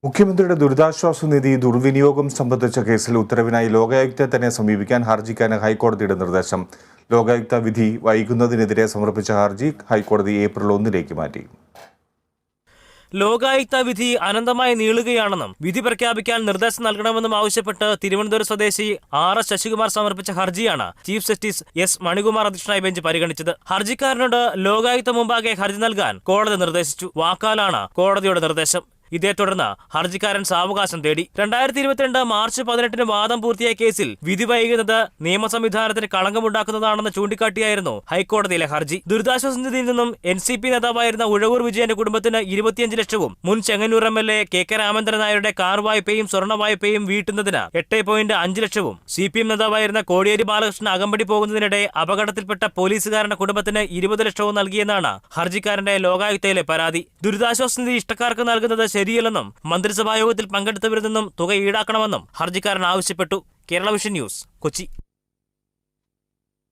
മുഖ്യമന്ത്രിയുടെ ദുരിതാശ്വാസ നിധി ദുർവിനിയോഗം സംബന്ധിച്ച കേസിൽ ഉത്തരവിനായി ലോകായുക്തയെ തന്നെ സമീപിക്കാൻ ഹർജിക്കാരന് ഹൈക്കോടതിയുടെ നിർദ്ദേശം. ലോകായുക്ത വിധി വൈകുന്നതിനെതിരെ സമർപ്പിച്ച ഹർജി ഹൈക്കോടതി ഏപ്രിൽ 1 മാറ്റി. ലോകായുക്ത വിധി അനന്തമായി നീളുകയാണെന്നും വിധി പ്രഖ്യാപിക്കാൻ നിർദ്ദേശം നൽകണമെന്നും ആവശ്യപ്പെട്ട് തിരുവനന്തപുരം സ്വദേശി R. ശശികുമാർ സമർപ്പിച്ച ഹർജിയാണ് ചീഫ് ജസ്റ്റിസ് S. മണികുമാർ അധ്യക്ഷനായ ബെഞ്ച് പരിഗണിച്ചത്. ഹർജിക്കാരനോട് ലോകായുക്ത മുമ്പാകെ ഹർജി നൽകാൻ കോടതി നിർദ്ദേശിച്ചു. വാക്കാലാണ് കോടതിയുടെ നിർദ്ദേശം. ഇതേ തുടർന്ന് ഹർജിക്കാരൻ സാവകാശം തേടി. 2022 മാർച്ച് 18 വാദം പൂർത്തിയായ കേസിൽ വിധി വൈകുന്നത് നിയമ സംവിധാനത്തിന് കളങ്കമുണ്ടാക്കുന്നതാണെന്ന് ചൂണ്ടിക്കാട്ടിയായിരുന്നു ഹൈക്കോടതിയിലെ ഹർജി. ദുരിതാശ്വാസ നിധിയിൽ നിന്നും NCP നേതാവായിരുന്ന ഉഴവൂർ വിജയന്റെ കുടുംബത്തിന് 25 ലക്ഷവും മുൻ ചെങ്ങന്നൂർ MLA KK രാമേന്ദ്രൻ നായരുടെ കാർ വായ്പയും സ്വർണ്ണ വായ്പയും വീട്ടുന്നതിന് 8.5 ലക്ഷവും CPM നേതാവായിരുന്ന കോടിയേരി ബാലകൃഷ്ണൻ അകമ്പടി പോകുന്നതിനിടെ അപകടത്തിൽപ്പെട്ട പോലീസുകാരന്റെ കുടുംബത്തിന് 20 ലക്ഷവും നൽകിയെന്നാണ് ഹർജിക്കാരന്റെ ലോകായുക്തയിലെ പരാതി. ദുരിതാശ്വാസ നിധി ഇഷ്ടക്കാർക്ക് നൽകുന്നത് ശരിയല്ലെന്നും മന്ത്രിസഭാ യോഗത്തിൽ പങ്കെടുത്തവരിൽ നിന്നും തുക ഈടാക്കണമെന്നും ഹർജിക്കാരൻ ആവശ്യപ്പെട്ടു. Kerala vision news, Kochi.